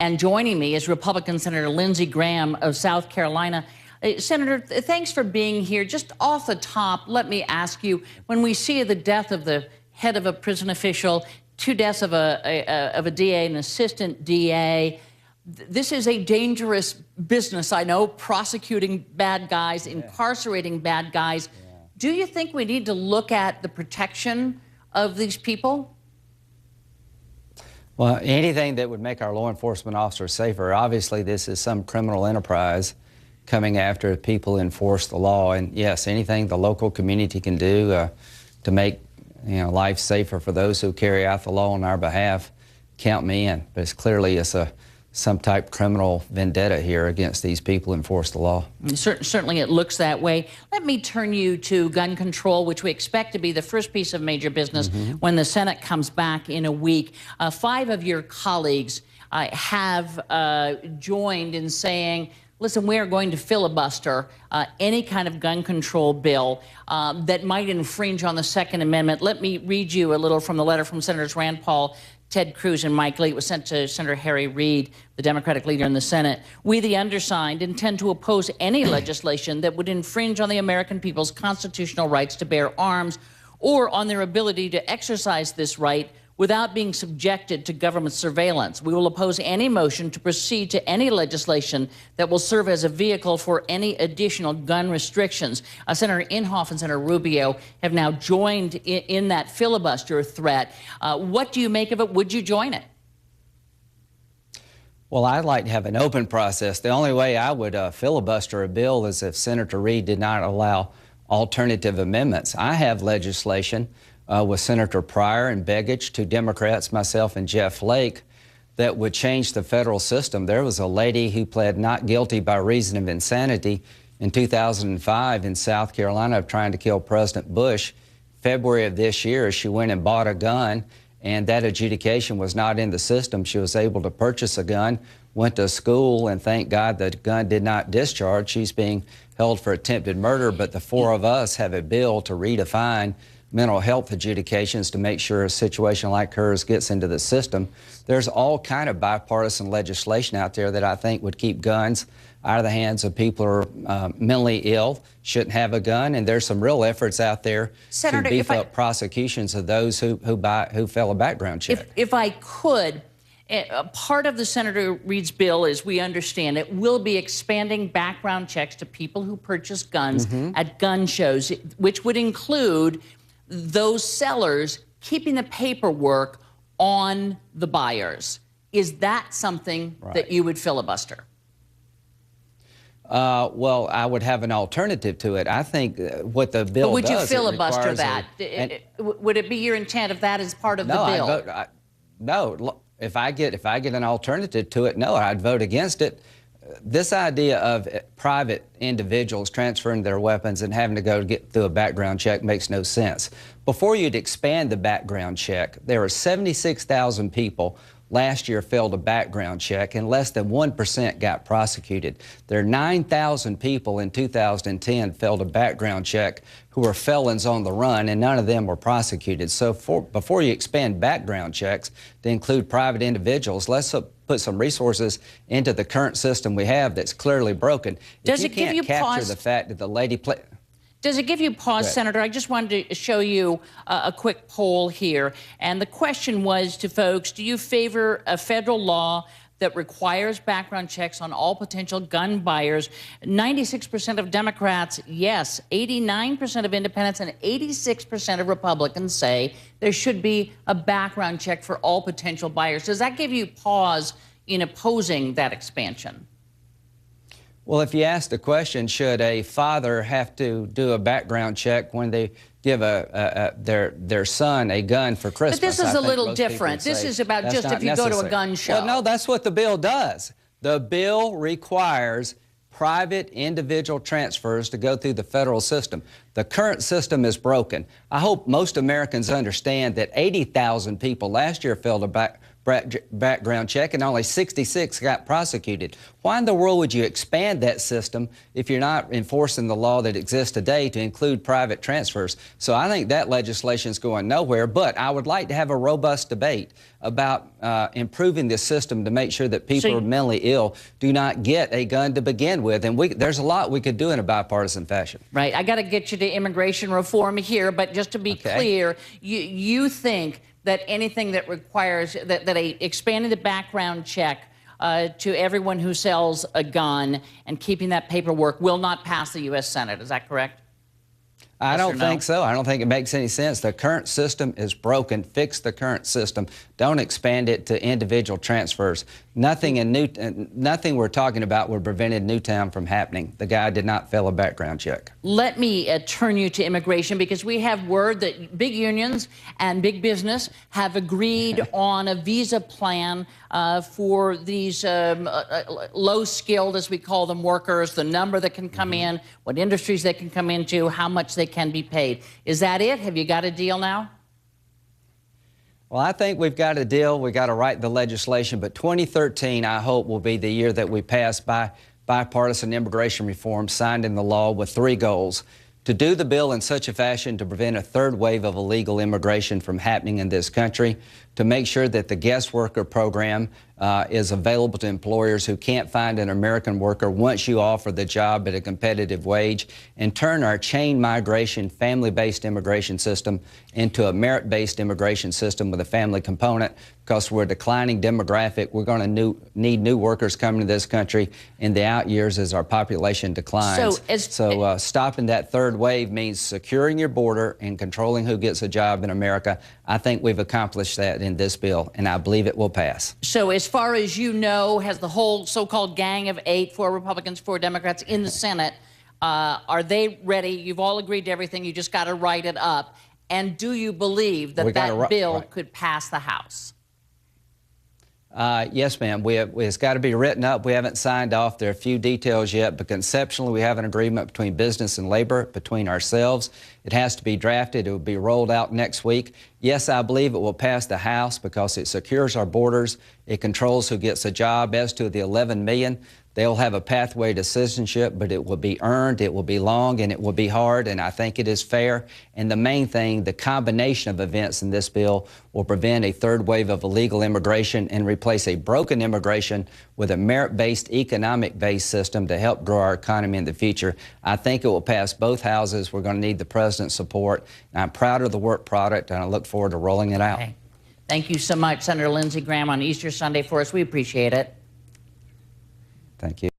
And joining me is Republican Senator Lindsey Graham of South Carolina. Senator, thanks for being here. Just off the top, let me ask you, when we see the death of the head of a prison official, two deaths of a DA, an assistant DA, this is a dangerous business, I know, prosecuting bad guys, incarcerating bad guys. Yeah. Do you think we need to look at the protection of these people? Well, anything that would make our law enforcement officers safer. Obviously, this is some criminal enterprise coming after people who enforce the law. And yes, anything the local community can do to make life safer for those who carry out the law on our behalf, count me in. But it's clearly some type of criminal vendetta here against these people who enforce the law. Certainly it looks that way. Let me turn you to gun control, which we expect to be the first piece of major business when the Senate comes back in a week. 5 of your colleagues have joined in saying, listen, we are going to filibuster any kind of gun control bill that might infringe on the Second Amendment. Let me read you a little from the letter from Senators Rand Paul, Ted Cruz, and Mike Lee. It was sent to Senator Harry Reid, the Democratic leader in the Senate. We, the undersigned, intend to oppose any legislation that would infringe on the American people's constitutional rights to bear arms or on their ability to exercise this right without being subjected to government surveillance. We will oppose any motion to proceed to any legislation that will serve as a vehicle for any additional gun restrictions. Senator Inhofe and Senator Rubio have now joined in that filibuster threat. What do you make of it? Would you join it? Well, I'd like to have an open process. The only way I would filibuster a bill is if Senator Reid did not allow alternative amendments. I have legislation with Senator Pryor and Begich, 2 Democrats, myself and Jeff Flake, that would change the federal system. There was a lady who pled not guilty by reason of insanity in 2005 in South Carolina of trying to kill President Bush. February of this year, she went and bought a gun, and that adjudication was not in the system. She was able to purchase a gun, went to school, and thank God the gun did not discharge. She's being held for attempted murder, but the 4 of us have a bill to redefine mental health adjudications to make sure a situation like hers gets into the system. There's all kind of bipartisan legislation out there that I think would keep guns out of the hands of people who are mentally ill, shouldn't have a gun, and there's some real efforts out there to beef up prosecutions of those who fail a background check. If I could, part of the Senator Reid's bill, as we understand it, will be expanding background checks to people who purchase guns at gun shows, which would include those sellers keeping the paperwork on the buyers. Is that something that you would filibuster? Well, I would have an alternative to it. I think what the bill does... But would you filibuster that? Would it be your intent if that is part of the bill? No. If I get an alternative to it, no, I'd vote against it. This idea of private individuals transferring their weapons and having to go get through a background check makes no sense. Before you'd expand the background check, there were 76,000 people last year failed a background check, and less than 1% got prosecuted. There are 9,000 people in 2010 failed a background check who were felons on the run, and none of them were prosecuted. So before you expand background checks to include private individuals, let's put some resources into the current system we have that's clearly broken. Does it give you pause? The fact that the lady Does it give you pause, Senator? I just wanted to show you a quick poll here. And the question was to folks, do you favor a federal law that requires background checks on all potential gun buyers? 96% of Democrats, yes. 89% of independents and 86% of Republicans say there should be a background check for all potential buyers. Does that give you pause in opposing that expansion? Well, if you ask the question, should a father have to do a background check when they give their son a gun for Christmas? But this is a little different. This is about just if you go to a gun show. Well, no, that's what the bill does. The bill requires private individual transfers to go through the federal system. The current system is broken. I hope most Americans understand that 80,000 people last year failed a background check, and only 66 got prosecuted. Why in the world would you expand that system if you're not enforcing the law that exists today to include private transfers? So I think that legislation is going nowhere, but I would like to have a robust debate about improving this system to make sure that people who are mentally ill do not get a gun to begin with. And there's a lot we could do in a bipartisan fashion. Right. I got to get you to immigration reform here, but just to be clear, you think that anything that requires expanding the background check to everyone who sells a gun and keeping that paperwork will not pass the U.S. Senate. Is that correct? I don't think so. I don't think it makes any sense. The current system is broken. Fix the current system. Don't expand it to individual transfers. Nothing we're talking about would prevent Newtown from happening. The guy did not fail a background check. Let me turn you to immigration, because we have word that big unions and big business have agreed on a visa plan for these low-skilled, as we call them, workers, the number that can come in, what industries they can come into, how much they can be paid. Is that it? Have you got a deal now? Well, I think we've got a deal. We've got to write the legislation, but 2013, I hope, will be the year that we pass bipartisan immigration reform signed into law with 3 goals: to do the bill in such a fashion to prevent a third wave of illegal immigration from happening in this country, to make sure that the guest worker program is available to employers who can't find an American worker once you offer the job at a competitive wage, and turn our chain migration, family-based immigration system into a merit-based immigration system with a family component, because we're a declining demographic. We're going to need new workers coming to this country in the out years as our population declines. So stopping that third wave means securing your border and controlling who gets a job in America. I think we've accomplished that in this bill, and I believe it will pass. So as far as you know, has the whole so-called gang of 8, 4 Republicans, 4 Democrats in the Senate, are they ready? You've all agreed to everything. You just got to write it up. And do you believe that that bill could pass the House? Yes, ma'am. It's got to be written up. We haven't signed off. There are a few details yet, but conceptually we have an agreement between business and labor, between ourselves. It has to be drafted. It will be rolled out next week. Yes, I believe it will pass the House because it secures our borders. It controls who gets a job. As to the 11 million, they'll have a pathway to citizenship, but it will be earned, it will be long, and it will be hard, and I think it is fair. And the main thing, the combination of events in this bill will prevent a third wave of illegal immigration and replace a broken immigration with a merit-based, economic-based system to help grow our economy in the future. I think it will pass both houses. We're going to need the President's support. And I'm proud of the work product, and I look forward to rolling it out. Okay. Thank you so much, Senator Lindsey Graham, on Easter Sunday for us. We appreciate it. Thank you.